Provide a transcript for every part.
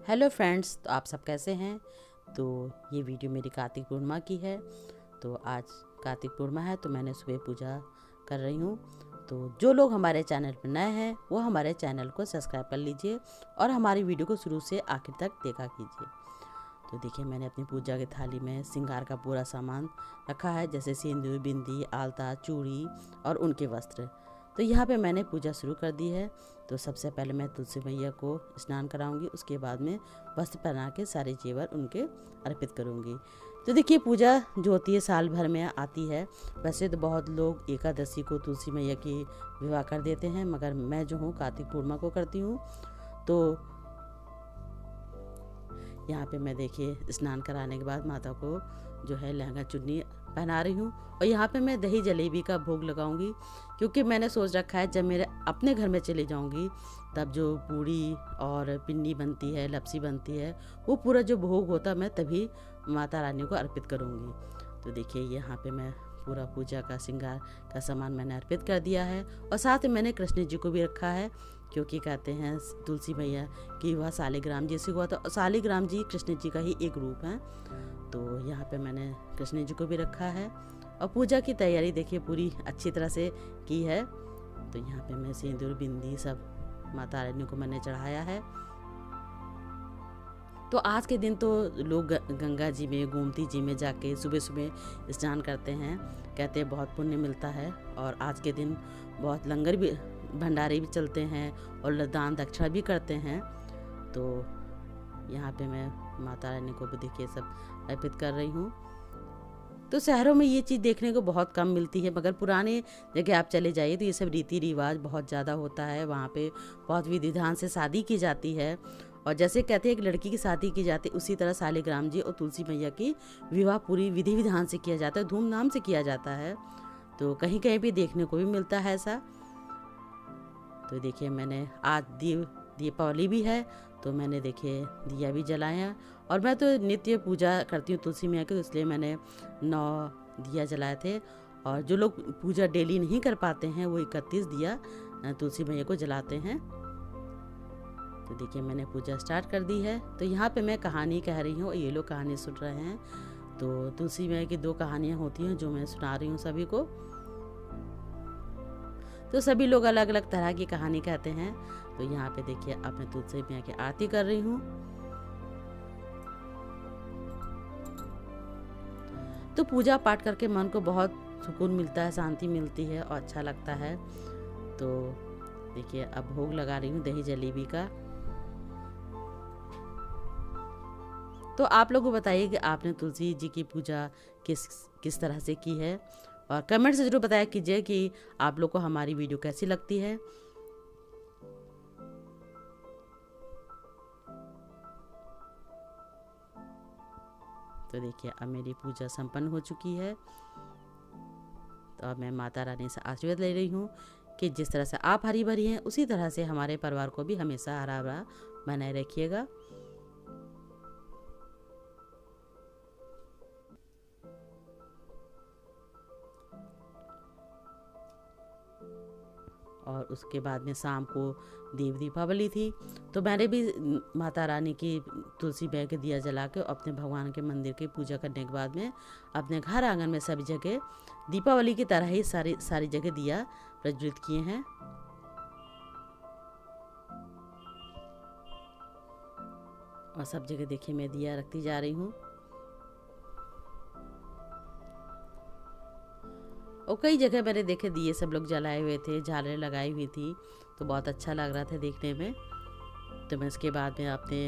Hello friends, तो आप सब कैसे हैं। तो ये वीडियो मेरी कार्तिक पूर्णिमा की है। तो आज कार्तिक पूर्णिमा है तो मैंने सुबह पूजा कर रही हूँ। तो जो लोग हमारे चैनल पर नए हैं वो हमारे चैनल को सब्सक्राइब कर लीजिए और हमारी वीडियो को शुरू से आखिर तक देखा कीजिए। तो देखिए, मैंने अपनी पूजा की थाली में श्रृंगार का पूरा सामान रखा है, जैसे सिंदूर, बिंदी, आलता, चूड़ी और उनके वस्त्र। तो यहाँ पे मैंने पूजा शुरू कर दी है। तो सबसे पहले मैं तुलसी मैया को स्नान कराऊंगी, उसके बाद में वस्त्र पहना के सारे जेवर उनके अर्पित करूंगी। तो देखिए, पूजा जो होती है साल भर में आती है। वैसे तो बहुत लोग एकादशी को तुलसी मैया की विवाह कर देते हैं, मगर मैं जो हूँ कार्तिक पूर्णिमा को करती हूँ। तो यहाँ पे मैं देखिए स्नान कराने के बाद माता को जो है लहंगा चुन्नी पहना रही हूँ। और यहाँ पे मैं दही जलेबी का भोग लगाऊंगी, क्योंकि मैंने सोच रखा है जब मेरे अपने घर में चले जाऊंगी तब जो पूड़ी और पिन्नी बनती है, लपसी बनती है, वो पूरा जो भोग होता मैं तभी माता रानी को अर्पित करूँगी। तो देखिए, यहाँ पे मैं पूरा पूजा का श्रृंगार का सामान मैंने अर्पित कर दिया है। और साथ में मैंने कृष्ण जी को भी रखा है, क्योंकि कहते हैं तुलसी मैया कि वह शालिग्राम जी से हुआ था। शालिग्राम जी कृष्ण जी का ही एक रूप है। तो यहाँ पे मैंने कृष्ण जी को भी रखा है। और पूजा की तैयारी देखिए पूरी अच्छी तरह से की है। तो यहाँ पे मैं सिंदूर, बिंदी सब माता रानी को मैंने चढ़ाया है। तो आज के दिन तो लोग गंगा जी में, गोमती जी में जाके सुबह सुबह स्नान करते हैं, कहते हैं बहुत पुण्य मिलता है। और आज के दिन बहुत लंगर भी, भंडारे भी चलते हैं और दान दक्षिणा भी करते हैं। तो यहाँ पे मैं माता रानी को भी देखिए सब अर्पित कर रही हूँ। तो शहरों में ये चीज़ देखने को बहुत कम मिलती है, मगर पुराने जगह आप चले जाइए तो ये सब रीति रिवाज बहुत ज़्यादा होता है। वहाँ पे बहुत विधि विधान से शादी की जाती है। और जैसे कहते हैं एक लड़की की शादी की जाती है, उसी तरह शालिग्राम जी और तुलसी मैया की विवाह पूरी विधि विधान से किया जाता है, धूमधाम से किया जाता है। तो कहीं कहीं भी देखने को भी मिलता है ऐसा। तो देखिए, मैंने आज दीपावली भी है तो मैंने देखिए दिया भी जलाया। और मैं तो नित्य पूजा करती हूँ तुलसी मैया की, तो इसलिए मैंने 9 दिया जलाए थे। और जो लोग पूजा डेली नहीं कर पाते हैं वो 31 दिया तुलसी मैया को जलाते हैं। तो देखिए, मैंने पूजा स्टार्ट कर दी है। तो यहाँ पे मैं कहानी कह रही हूँ और ये लोग कहानी सुन रहे हैं। तो तुलसी मैया की 2 कहानियाँ होती हैं जो मैं सुना रही हूँ सभी को। तो सभी लोग अलग अलग तरह की कहानी कहते हैं। तो यहाँ पे देखिए, अब मैं तुलसी मैया की आरती कर रही हूँ। तो पूजा पाठ करके मन को बहुत सुकून मिलता है, शांति मिलती है और अच्छा लगता है। तो देखिए, अब भोग लगा रही हूँ दही जलेबी का। तो आप लोगों को बताइए कि आपने तुलसी जी की पूजा किस तरह से की है, और कमेंट से जरूर बताया कीजिए कि आप लोग को हमारी वीडियो कैसी लगती है। तो देखिए, अब मेरी पूजा संपन्न हो चुकी है। तो अब मैं माता रानी से आशीर्वाद ले रही हूँ कि जिस तरह से आप हरी भरी हैं उसी तरह से हमारे परिवार को भी हमेशा हरा भरा बनाए रखिएगा। और उसके बाद में शाम को दीपावली थी, तो मैंने भी माता रानी की तुलसी मैया के दिया जला के अपने भगवान के मंदिर की पूजा करने के बाद में अपने घर आंगन में सभी जगह दीपावली की तरह ही सारी जगह दिया प्रज्वलित किए हैं। और सब जगह देखिए मैं दिया रखती जा रही हूँ। और कई जगह मैंने देखे दिए सब लोग जलाए हुए थे, झालरें लगाई हुई थी, तो बहुत अच्छा लग रहा था देखने में। तो मैं इसके बाद में अपने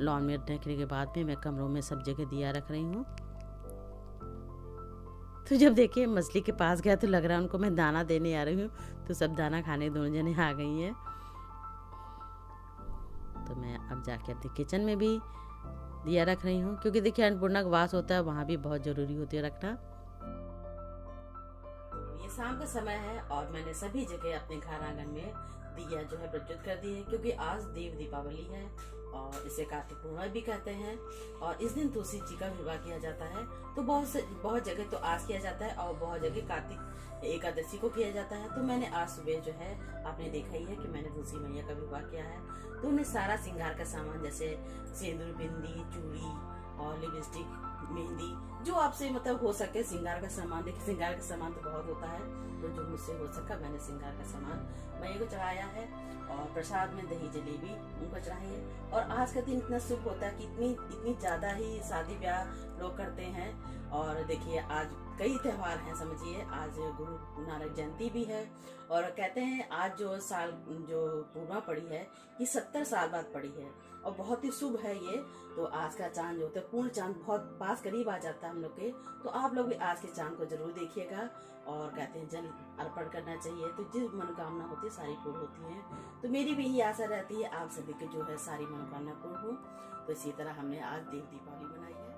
लॉन में रखने के बाद में मैं कमरों में सब जगह दिया रख रही हूँ। तो जब देखिए मछली के पास गया तो लग रहा है उनको मैं दाना देने आ रही हूँ, तो सब दाना खाने दोनों जने आ गई हैं। तो मैं अब जाके अपने किचन में भी दिया रख रही हूँ, क्योंकि देखिए अन्नपूर्णा का वास होता है, वहाँ भी बहुत ज़रूरी होती है रखना। ये शाम का समय है और मैंने सभी जगह अपने घर आंगन में दिया जो है प्रज्वलित कर दी है, क्योंकि आज दीपावली है और इसे कार्तिक पूर्णिमा भी कहते हैं। और इस दिन तुलसी जी का विवाह किया जाता है। तो बहुत जगह तो आज किया जाता है और बहुत जगह कार्तिक एकादशी को किया जाता है। तो मैंने आज सुबह जो है, आपने देखा ही है कि मैंने तुलसी मैया का विवाह किया है। तो उन्हें सारा श्रृंगार का सामान जैसे सिंदूर, बिंदी, चूड़ी और लिपस्टिक, मेहंदी, जो आपसे मतलब हो सके श्रृंगार का सामान। देखिए श्रृंगार का सामान तो बहुत होता है, तो जो मुझसे हो सका मैंने श्रृंगार का सामान मैया को चढ़ाया है। और प्रसाद में दही जलेबी उनको चढ़ाई है। और आज का दिन इतना शुभ होता है कि इतनी ज्यादा ही शादी ब्याह लोग करते हैं। और देखिए आज कई त्योहार हैं, समझिए आज गुरु नानक जयंती भी है। और कहते हैं आज जो साल जो पूर्णिमा पड़ी है ये 70 साल बाद पड़ी है और बहुत ही शुभ है ये। तो आज का चांद जो होता है, पूर्ण चांद बहुत पास करीब आ जाता है हम लोग के। तो आप लोग भी आज के चांद को जरूर देखिएगा। और कहते हैं जल अर्पण करना चाहिए, तो जिस मनोकामना होती है सारी पूर्ण होती है। तो मेरी भी यही आशा रहती है आप सभी की जो है सारी मनोकामना पूर्ण हो। तो इसी तरह हमने आज देव दीपावली मनाई है।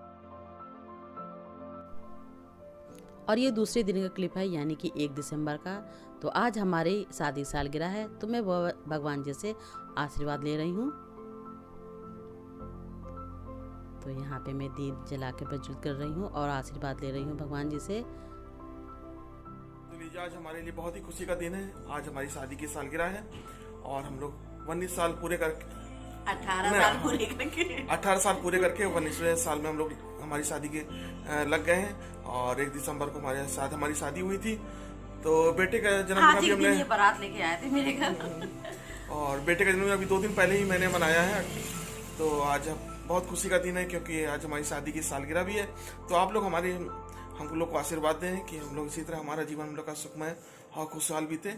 और ये दूसरे दिन का क्लिप है, यानी कि 1 दिसंबर का। तो आज हमारी शादी सालगिरह है, तो मैं भगवान जी से आशीर्वाद ले रही हूँ। तो यहाँ पे मैं दीप जला के प्रज्वलित कर रही हूँ और आशीर्वाद ले रही हूँ भगवान जी से। तो लीजिए आज हमारे लिए बहुत ही खुशी का दिन है। आज हमारी शादी की सालगिरह है और हम लोग 19 साल पूरे करके 18 साल पूरे करके 18 साल पूरे करके 19वें साल में हम लोग हमारी शादी के लग गए हैं। और 1 दिसंबर को हमारे साथ हमारी शादी हुई थी। तो बेटे का जन्मदिन अभी हमने बारात लेके आए थे मेरे घर। और बेटे का जन्मदिन अभी 2 दिन पहले ही मैंने मनाया है। तो आज बहुत खुशी का दिन है क्योंकि आज हमारी शादी की सालगिरह भी है। तो आप लोग हम लोग को आशीर्वाद दें कि हम लोग इसी तरह हमारा जीवन हम लोग का सुखमय और खुशहाल बीते।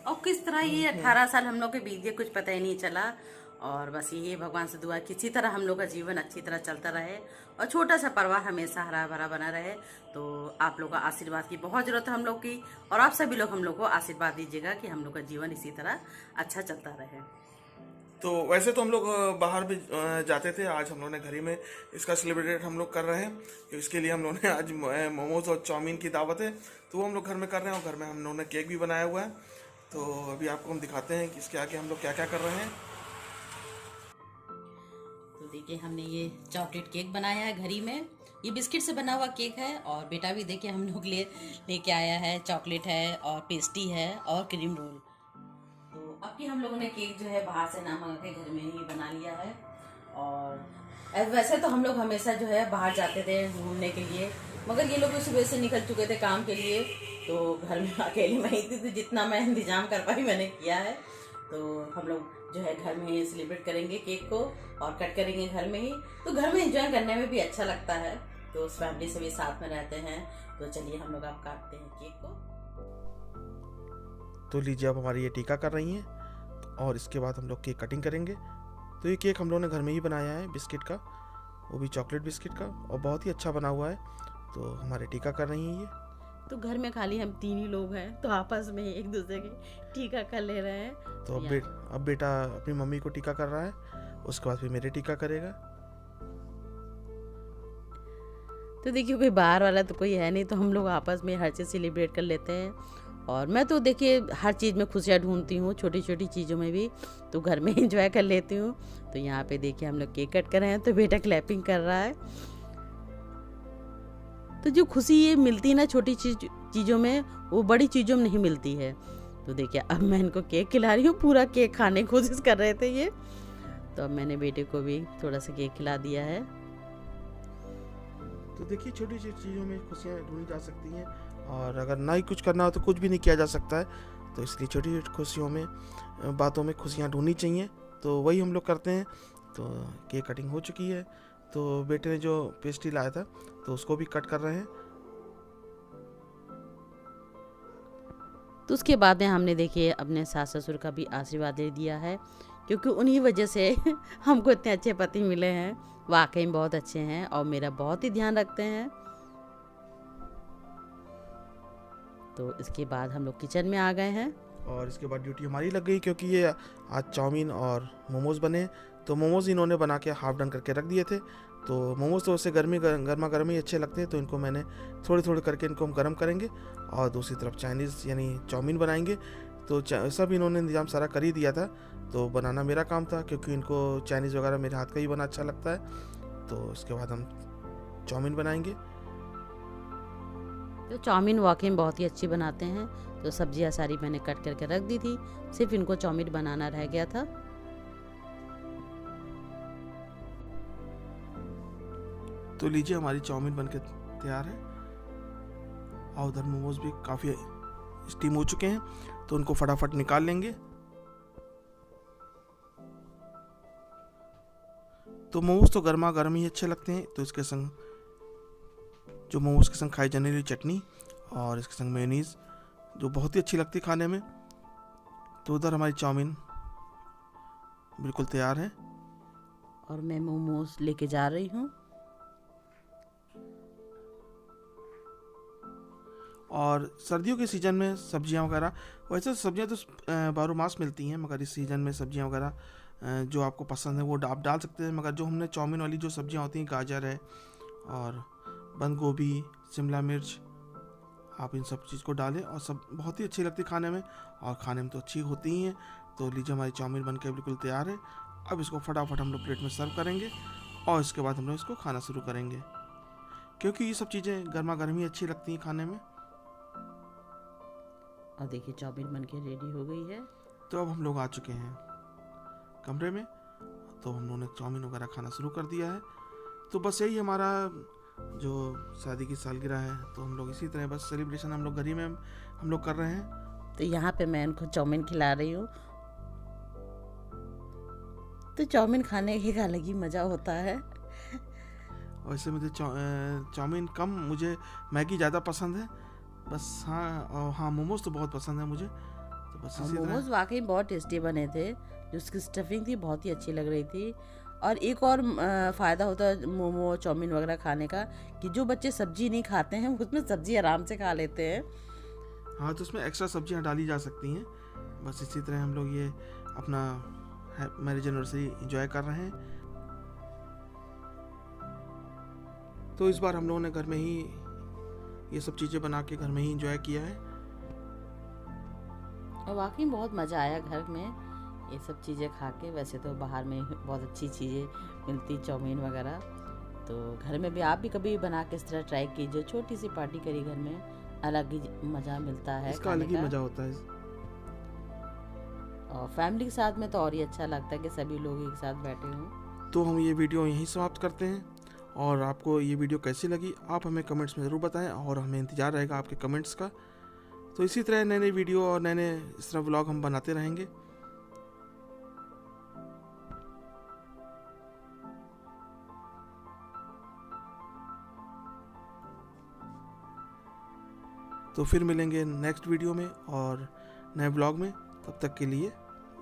और किस तरह ये 18 साल हम लोग के बीत गए, कुछ पता ही नहीं चला। और बस ये भगवान से दुआ किसी तरह हम लोग का जीवन अच्छी तरह चलता रहे और छोटा सा परिवार हमेशा हरा भरा बना रहे। तो आप लोग का आशीर्वाद की बहुत जरूरत है हम लोग की। और आप सभी लोग हम लोग को आशीर्वाद दीजिएगा कि हम लोग का जीवन इसी तरह अच्छा चलता रहे। तो वैसे तो हम लोग बाहर भी जाते थे, आज हम लोग ने घर ही में इसका सेलिब्रेट हम लोग कर रहे हैं। तो इसके लिए हम लोग ने आज मोमोज और चाउमीन की दावत है, तो वो हम लोग घर में कर रहे हैं। और घर में हम लोगों ने केक भी बनाया हुआ है। तो अभी आपको हम दिखाते हैं कि इसके आगे हम लोग क्या क्या कर रहे हैं। तो देखिए हमने ये चॉकलेट केक बनाया है घर ही में। ये बिस्किट से बना हुआ केक है। और बेटा भी देखिए हम लोग लेके आया है, चॉकलेट है और पेस्ट्री है और क्रीम रोल। तो अब की हम लोगों ने केक जो है बाहर से ना मंगा के घर में ही बना लिया है। और वैसे तो हम लोग हमेशा जो है बाहर जाते थे घूमने के लिए, मगर ये लोग भी सुबह से निकल चुके थे काम के लिए। तो घर में अकेली मैं ही थी, तो जितना मैं इंतजाम कर पाई मैंने किया है। तो हम लोग जो है घर में ही सेलिब्रेट करेंगे केक को और कट करेंगे घर में ही। तो घर में एंजॉय करने में भी अच्छा लगता है। तो उस फैमिली से भी साथ में रहते हैं। तो चलिए हम लोग अब काटते हैं केक को। तो लीजिए अब हमारी ये टीका कर रही हैं और इसके बाद हम लोग केक कटिंग करेंगे। तो ये केक हम लोगों ने घर में ही बनाया है बिस्किट का, वो भी चॉकलेट बिस्किट का, और बहुत ही अच्छा बना हुआ है। तो हमारे टीका कर रही हैं ये। तो घर में खाली हम 3 ही लोग हैं, तो आपस में एक दूसरे की टीका कर ले रहे हैं। तो अब बेटा अपनी मम्मी को टीका कर रहा है, उसके बाद फिर मेरे टीका करेगा। तो देखिए कोई बाहर वाला तो कोई है नहीं, तो हम लोग आपस में हर चीज़ सेलिब्रेट कर लेते हैं। और मैं तो देखिए हर चीज़ में खुशियाँ ढूंढती हूँ, छोटी छोटी चीज़ों में भी। तो घर में एंजॉय कर लेती हूँ। तो यहाँ पे देखिए हम लोग केक कट कर रहे हैं, तो बेटा क्लैपिंग कर रहा है। तो जो खुशी ये मिलती है ना छोटी चीज़ों में, वो बड़ी चीज़ों में नहीं मिलती है। तो देखिए अब मैं इनको केक खिला रही हूँ, पूरा केक खाने की कोशिश कर रहे थे ये। तो अब मैंने बेटे को भी थोड़ा सा केक खिला दिया है। तो देखिए छोटी छोटी चीज़ों में खुशियाँ ढूंढी जा सकती हैं, और अगर ना ही कुछ करना हो तो कुछ भी नहीं किया जा सकता है। तो इसलिए छोटी छोटी खुशियों में, बातों में खुशियाँ ढूंढनी चाहिए। तो वही हम लोग करते हैं। तो केक कटिंग हो चुकी है। तो बेटे ने जो पेस्ट्री लाया था तो उसको भी कट कर रहे हैं। तो उसके बाद में हमने देखिए अपने सास ससुर का भी आशीर्वाद दे दिया है, क्योंकि उन्हीं वजह से हमको इतने अच्छे पति मिले हैं। वाकई में बहुत अच्छे हैं और मेरा बहुत ही ध्यान रखते हैं। तो इसके बाद हम लोग किचन में आ गए हैं और इसके बाद ड्यूटी हमारी लग गई, क्योंकि ये आज चाउमीन और मोमोज़ बने। तो मोमोज़ इन्होंने बना के हाफ डन करके रख दिए थे। तो मोमोज़ तो वैसे गर्मा गर्म ही अच्छे लगते हैं, तो इनको मैंने थोड़े थोड़े करके इनको हम गर्म करेंगे। और दूसरी तरफ चाइनीज़ यानी चाउमीन बनाएंगे। तो सब इन्होंने इंतजाम सारा कर ही दिया था। तो बनाना मेरा काम था, क्योंकि इनको चाइनीज़ वगैरह मेरे हाथ का ही बना अच्छा लगता है। तो इसके बाद हम चाउमीन बनाएंगे। तो चाउमीन वाकई में बहुत ही अच्छी बनाते हैं। तो सब्जियां सारी मैंने कट करके रख दी थी, सिर्फ इनको चाउमीन बनाना रह गया था। तो लीजिए हमारी चाउमीन बनके तैयार है। और उधर मोमोज भी काफ़ी स्टीम हो चुके हैं, तो उनको फटाफट निकाल लेंगे। तो मोमोज तो गर्मा गर्म ही अच्छे लगते हैं, तो इसके संग जो मोमोज के संग खाई जाने वाली चटनी और इसके संग मेयोनीज जो बहुत ही अच्छी लगती है खाने में। तो उधर हमारी चाउमीन बिल्कुल तैयार है और मैं मोमोज लेके जा रही हूँ। और सर्दियों के सीज़न में सब्जियां वगैरह, वैसे सब्जियां तो बारह मास मिलती हैं, मगर इस सीज़न में सब्जियां वगैरह जो आपको पसंद है वो आप डाल सकते हैं। मगर जो हमने चाउमीन वाली जो सब्जियां होती हैं, गाजर है और बंद गोभी, शिमला मिर्च, आप इन सब चीज़ को डालें और सब बहुत ही अच्छी लगती है खाने में, और खाने में तो अच्छी होती ही हैं। तो लीजिए हमारी चाउमीन बनकर बिल्कुल तैयार है। अब इसको फटाफट हम लोग प्लेट में सर्व करेंगे और इसके बाद हम लोग इसको खाना शुरू करेंगे, क्योंकि ये सब चीज़ें गर्मा गर्म ही अच्छी लगती हैं खाने में। और देखिए चाउमीन बन के रेडी हो गई है। तो अब हम लोग आ चुके हैं कमरे में, तो हम लोगों ने चाउमीन वगैरह खाना शुरू कर दिया है। तो बस यही हमारा जो शादी की सालगिरह है, तो हम लोग इसी तरह बस सेलिब्रेशन हम लोग घर ही में हम लोग कर रहे हैं। तो यहाँ पे मैं उनको चाउमीन खिला रही हूँ। तो चाउमीन खाने का एक अलग ही मज़ा होता है। वैसे मुझे चाउमीन कम, मुझे मैगी ज़्यादा पसंद है बस। हाँ मोमोज तो बहुत पसंद है मुझे। तो बस इसी तरह मोमोज वाकई बहुत टेस्टी बने थे, जो उसकी स्टफिंग थी बहुत ही अच्छी लग रही थी। और एक और फ़ायदा होता है मोमो चाउमीन वगैरह खाने का, कि जो बच्चे सब्जी नहीं खाते हैं उसमें सब्जी आराम से खा लेते हैं। हाँ, तो उसमें एक्स्ट्रा सब्जियाँ डाली जा सकती हैं। बस इसी तरह हम लोग ये अपना मैरिज एनिवर्सरी इंजॉय कर रहे हैं। तो इस बार हम लोगों ने घर में ही ये सब चीज़ें बना के घर में ही इंजॉय किया है, और वाकई बहुत मज़ा आया घर में ये सब चीज़ें खा के। वैसे तो बाहर में बहुत अच्छी चीज़ें मिलती, चाउमीन वगैरह। तो घर में भी आप भी कभी बना के इस तरह ट्राई कीजिए, छोटी सी पार्टी करी घर में, अलग ही मज़ा मिलता है इसका खाने अलग ही का। मज़ा होता है। और फैमिली के साथ में तो और ही अच्छा लगता है कि सभी लोग एक साथ बैठे हों। तो हम ये वीडियो यहीं समाप्त करते हैं, और आपको ये वीडियो कैसी लगी आप हमें कमेंट्स में ज़रूर बताएं, और हमें इंतज़ार रहेगा आपके कमेंट्स का। तो इसी तरह नए नए वीडियो और नए नए इस तरह व्लॉग हम बनाते रहेंगे। तो फिर मिलेंगे नेक्स्ट वीडियो में और नए व्लॉग में। तब तक के लिए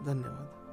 धन्यवाद।